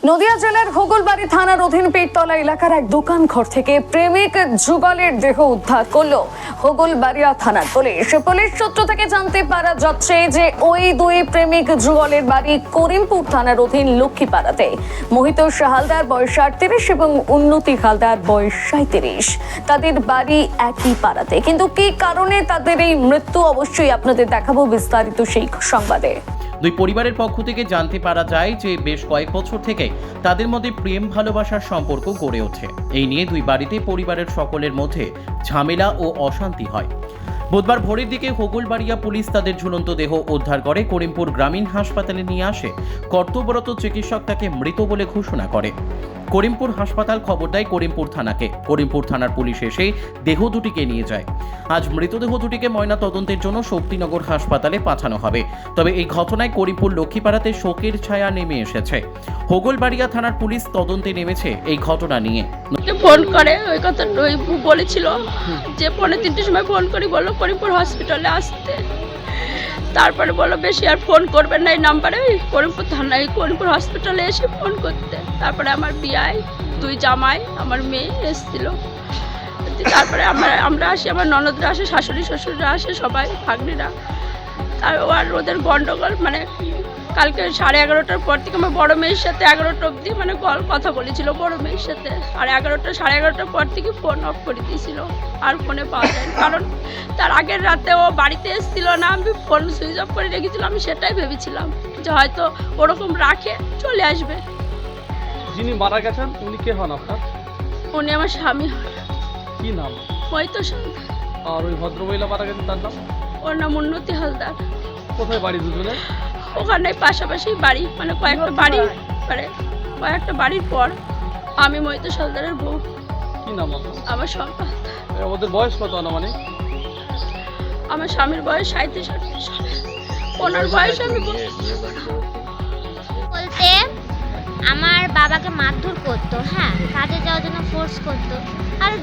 নদিয়া জেলার হোগলবাড়ি থানার অধীন পেটতলা এলাকার এক দোকান ঘর থেকে প্রেমিক যুগলের দেহ উদ্ধার করলো হোগলবাড়িয়া থানার পুলিশ। পুলিশ সূত্র থেকে জানতে পারা যাচ্ছে যে ওই দুই প্রেমিক যুগলের বাড়ি করিমপুর থানার অধীন লক্ষ্মীপাড়াতে। মহিতোষ হালদার বয়স 38 এবং উন্নতি হালদার বয়স 37। তাদের বাড়ি একই পাড়াতে, কিন্তু কি কারণে তাদের এই মৃত্যু অবশ্যই আপনাদের দেখাবো বিস্তারিত সেই সংবাদে। দুই পরিবারের পক্ষ থেকে জানতে পারা যায় যে বেশ কয়েক বছর থেকে তাদের মধ্যে প্রেম ভালোবাসার সম্পর্ক গড়ে ওঠে। এই নিয়ে দুই বাড়িতে পরিবারের সকলের মধ্যে ঝামেলা ও অশান্তি হয়। বুধবার ভোরের দিকে হোগলবাড়িয়া পুলিশ তাদের ঝুলন্ত দেহ উদ্ধার করে করিমপুর গ্রামীণ হাসপাতালে নিয়ে আসে। কর্তব্যরত চিকিৎসক তাকে মৃত বলে ঘোষণা করে। করিমপুর হাসপাতাল খবর দেয় করিমপুর থানাকে। করিমপুর থানার পুলিশ এসে দেহ দুটিকে নিয়ে যায়। আজ মৃতদেহ দুটিকে ময়না তদন্তের জন্য শক্তিনগর হাসপাতালে পাঠানো হবে। তবে এই ঘটনায় করিমপুর লক্ষ্মীপাড়াতে শোকের ছায়া নেমে এসেছে। হোগলবাড়িয়া থানার পুলিশ তদন্তে নেমেছে এই ঘটনা নিয়ে। ফোন করে ওই কথা বলেছিল যে 3:30 সময় ফোন করি, বললো করিমপুর হসপিটালে আসতে। তারপরে বললো বেশি আর ফোন করবেন না এই নাম্বারে, করিমপুর থানায় করিমপুর হসপিটালে এসে ফোন করতে। তারপরে আমার বিয়ায় দুই জামাই আমার মেয়ে এসেছিল। তারপরে আমরা আসি, আমার ননদরা আসে, শাশুড়ি শ্বশুররা আসে, সবাই ভাগ্নিরা। আর ওদের গন্ডগোল মানে কালকে 11:30টার পর থেকে আমার বড় মেয়ের সাথে 11টা অবধি মানে কথা বলেছিল বড় মেয়ের সাথে। আর 11:30 পর থেকে ফোন অফ করে দিয়েছিল, আর ফোনে পাওয়া যায় না। কারণ তার আগের রাতে ও বাড়িতে এসেছিল না, আমি ফোন সুইচ অফ করে রেখেছিলাম। আমি সেটাই ভেবেছিলাম যে হয়তো ওরকম রাখে চলে আসবে। যিনি মারা গেছেন উনি কে হন আপনার? উনি আমার স্বামী হন। কি নাম? মহিতোষ হালদার। আর ওই ভদ্রমহিলা মারা গেছেন তার নাম? ওর নাম উন্নতি হালদার। কোথায় বাড়ি দুজনে? ওখানে পাশাপাশি বাড়ি, মানে কয়েকটা বাড়ির পর। আমি মহিতোষ হালদারের বউ। কি নাম আপনার? আমার সম্পদ। ওদের বয়স কত মানে? আমার স্বামীর বয়স 37। ওনার বয়স আমি বলতে আমার বাবাকে মারধর করতো, হ্যাঁ, কাজে যাওয়ার জন্য ফোর্স করতো। আর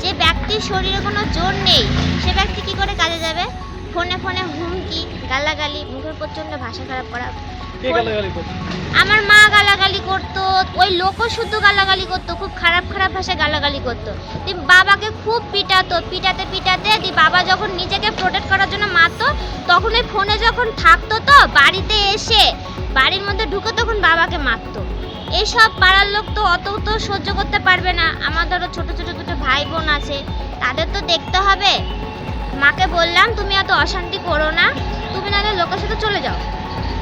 যে ব্যক্তির শরীরে কোনো জোর নেই সে ব্যক্তি কি করে কাজে যাবে? ফোনে ফোনে হুমকি, গালাগালি, মুখের প্রচণ্ড ভাষা খারাপ করা। আমার মা গালাগালি করতো, ওই লোকও শুদ্ধ গালাগালি করতো, খুব খারাপ খারাপ ভাষায় গালাগালি করতো। বাবাকে খুব পিটাতে বাবা যখন নিজেকে প্রোটেক্ট করার জন্য মারতো, তখন ওই ফোনে যখন থাকতো তো বাড়িতে এসে বাড়ির মধ্যে ঢুকে তখন বাবাকে মারতো। এইসব পাড়ার লোক তো অত তো সহ্য করতে পারবে না। আমাদেরও ছোট ছোট দুটো ভাই বোন আছে, তাদের তো দেখতে হবে। মাকে বললাম তুমি এত অশান্তি করো না, তুমি নাহলে লোকের সাথে চলে যাও,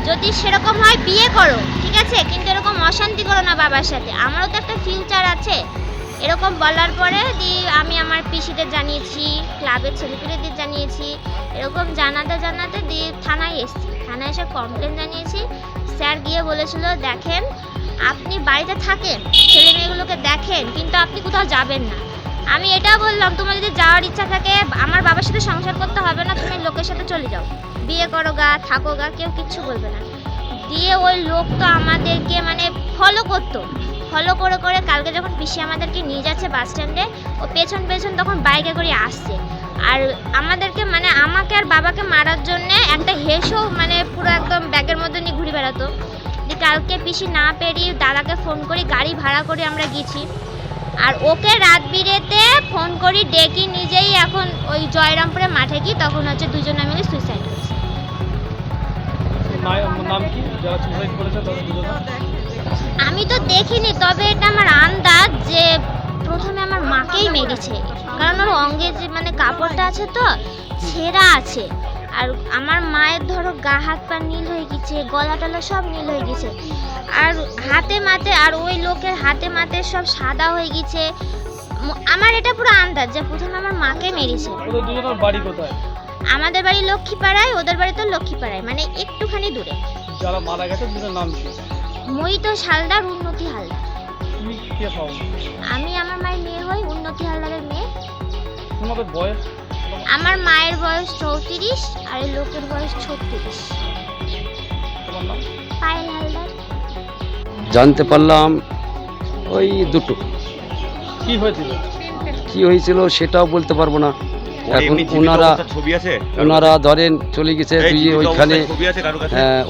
যদি সেরকম হয় বিয়ে করো, ঠিক আছে, কিন্তু এরকম অশান্তি করো না বাবার সাথে, আমারও তো একটা ফিউচার আছে। এরকম বলার পরে আমি আমার পিসিদের জানিয়েছি, ক্লাবের ছেলেপিলেদের জানিয়েছি। এরকম জানাতে থানায় এসেছি। থানায় এসে কমপ্লেন জানিয়েছি। স্যার গিয়ে বলেছিল দেখেন আপনি বাড়িতে থাকেন, ছেলে মেয়েগুলোকে দেখেন, কিন্তু আপনি কোথাও যাবেন না। আমি এটাও বললাম তোমার যদি যাওয়ার ইচ্ছা থাকে আমার বাবার সাথে সংসার করতে হবে না, তুমি লোকের সাথে চলে যাও, বিয়ে করো গা, থাকো গা, কেউ কিচ্ছু বলবে না। দিয়ে ওই লোক তো আমাদেরকে মানে ফলো করে কালকে যখন পিসি আমাদেরকে নিয়ে যাচ্ছে বাস স্ট্যান্ডে, ও পেছন তখন বাইকে করে আসছে। আর আমাদেরকে মানে আমাকে আর বাবাকে মারার জন্যে একটা হেসও মানে পুরো একদম ব্যাগের মধ্যে নিয়ে ঘুরে বেড়াতো। কালকে পিসি না পেরিয়ে দাদাকে ফোন করি, গাড়ি ভাড়া করে আমরা গেছি। আর ওকে রাত বিরেতে ফোন করি ডেকে নিজেই এখন ওই জয়রামপুরে মাঠে গিয়ে তখন হচ্ছে দুজনে মিলে সুইসাইড করেছে। আমি তো দেখিনি, তবে এটা আমার আন্দাজ যে প্রথমে আমার মাকেই মেরেছে, কারণ ওর অঙ্গে যে মানে কাপড়টা আছে তো ছেঁড়া আছে। আর আমার মায়ের ধরো গা হাত পা নীল হয়ে গেছে, গলা টলা সব নীল হয়ে গেছে। আর হাতে মাতে, আর ওই লোকের হাতে মাতে সব সাদা হয়ে গেছে। আমার এটা পুরো আন্দাজ যে প্রথমে আমার মাকে মেরেছে। বাড়ি কোথায়? আমাদের বাড়ি লক্ষ্মীপাড়ায়, ওদের বাড়ি তো লক্ষ্মীপাড়ায়, মানে একটুখানি দূরে। যারা মারা গেছে তাদের নাম কি? মহিতোষ হালদার, উন্নতি হালদার। তুমি কে হও? আমি আমার মায়ের মেয়ে হই, উন্নতি হালদারের মেয়ে। তোমাদের বয়স? আমার মায়ের বয়স 34 আর এই লোকের বয়স 36। তোমার নাম? পায়েল হালদার। জানতে পারলাম ওই দুটো। কি হয়েছিল সেটাও বলতে পারবো না। এখন ওনারা ধরেন চলে গেছে দুই ওইখানে,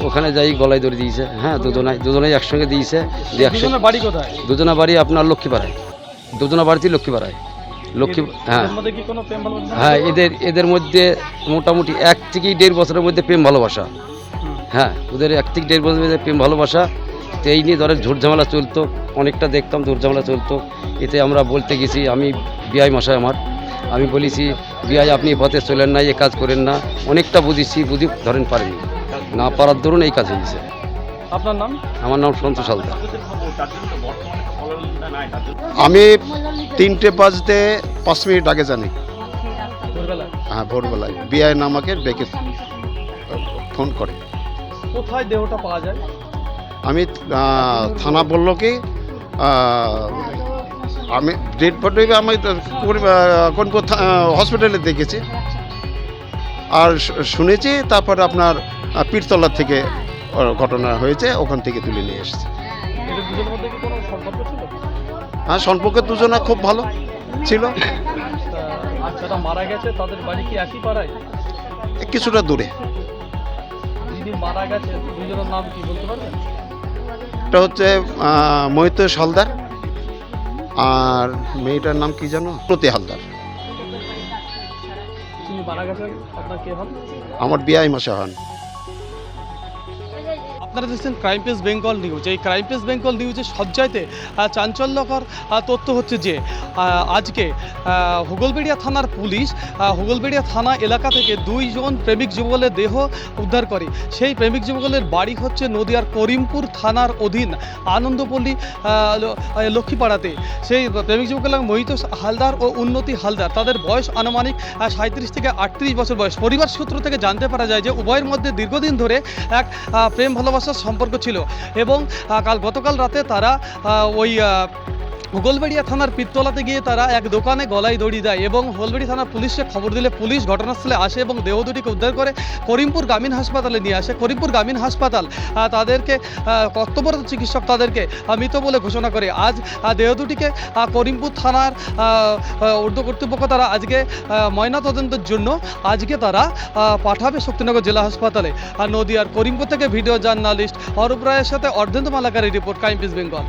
ওখানে যাই গলায় ধরে দিয়েছে। হ্যাঁ, দুজনাই একসঙ্গে দিয়েছে। দুজনের বাড়ি কোথায়? দুজনা বাড়ি আপনার লক্ষ্মীপাড়ায়, দুজনা বাড়িতে লক্ষ্মীপাড়ায়। হ্যাঁ এর মধ্যে কি কোনো প্রেম ভালোবাসা? হ্যাঁ, এদের মধ্যে মোটামুটি 1 থেকে 1.5 বছরের মধ্যে প্রেম ভালোবাসা। হ্যাঁ, ওদের 1 থেকে 1.5 বছরের মধ্যে প্রেম ভালোবাসা। তো এই নিয়ে ধরেন ঝুটঝামেলা চলতো, অনেকটা দেখতাম ঝুটঝামেলা চলতো। এতে আমরা বলতে গেছি, আমি বিআই মশাই আমি বলেছি, বিআই আপনি এই পথে চলেন না, এ কাজ করেন না। অনেকটা বুঝি ধরেন পারেনি, না পারার দরুন এই কাজ হয়েছে। আপনার নাম? আমার নাম সন্তোষ হালদার। আমি 3:05 আগে জানি। ভোরবেলায়? হ্যাঁ, ভোরবেলায় বিআই আমাকে ডেকে ফোন করে। কোথায় দেহটা পাওয়া যায়? আমি থানা বললো কি আমি ডেড বডি আমি কোনপুর হসপিটালে দেখেছি আর শুনেছি। তারপর আপনার পীরতলা থেকে ঘটনা হয়েছে, ওখান থেকে তুলে নিয়ে এসেছে। এদের দুজনের মধ্যে কি কোনো সম্পর্ক ছিল? হ্যাঁ, সম্পর্কে দুজনা খুব ভালো ছিল। যারা মারা গেছে তাদের বাড়ি কি একই পাড়ায়? কিছুটা দূরে। যিনি মারা গেছে দুজনের নাম কি বলতে পারবেন? এটা হচ্ছে মহিতোষ হালদার, আর মেয়েটার নাম কি জানো? প্রতি হালদার। যিনি মারা গেছে আপনার কে হন? আমার বিআই মশাই হন। আপনারা দেখছেন ক্রাইম পেজ বেঙ্গল নিউজ। এই ক্রাইম পেজ বেঙ্গল নিউজের সবচাইতে চাঞ্চল্যকর তথ্য হচ্ছে যে আজকে হুগলবেড়িয়া থানার পুলিশ হুগলবেড়িয়া থানা এলাকা থেকে 2 জন প্রেমিক যুগলের দেহ উদ্ধার করে। সেই প্রেমিক যুগলের বাড়ি হচ্ছে নদিয়ার করিমপুর থানার অধীন আনন্দপল্লী লক্ষ্মীপাড়াতে। সেই প্রেমিক যুগলের মহিতোষ হালদার ও উন্নতি হালদার, তাদের বয়স আনুমানিক 37 থেকে 38 বছর বয়স। পরিবার সূত্র থেকে জানতে পারা যায় যে উভয়ের মধ্যে দীর্ঘদিন ধরে এক প্রেম ভালোবাসার সম্পর্ক ছিল এবং গতকাল রাতে তারা ওই হুগলবেড়িয়া থানার পীরতলাতে গিয়ে তারা এক দোকানে গলায় দড়ি দেয় এবং হুগলবেড়িয়া থানার পুলিশকে খবর দিলে পুলিশ ঘটনাস্থলে আসে এবং দেহ দুটিকে উদ্ধার করে করিমপুর গ্রামীণ হাসপাতালে নিয়ে আসে। করিমপুর গ্রামীণ হাসপাতাল তাদেরকে কর্তব্যরত চিকিৎসক তাদেরকে মৃত বলে ঘোষণা করে। আজ দেহ দুটিকে করিমপুর থানার ঊর্ধ্ব কর্তৃপক্ষ তারা আজকে ময়নাতদন্তের জন্য আজকে তারা পাঠাবে শক্তিনগর জেলা হাসপাতালে। আর নদিয়ার করিমপুর থেকে ভিডিও জার্নালিস্ট অরূপ রায়ের সাথে অর্ধেন্দু মালাকারের রিপোর্ট, ক্রাইম পেজ বেঙ্গল।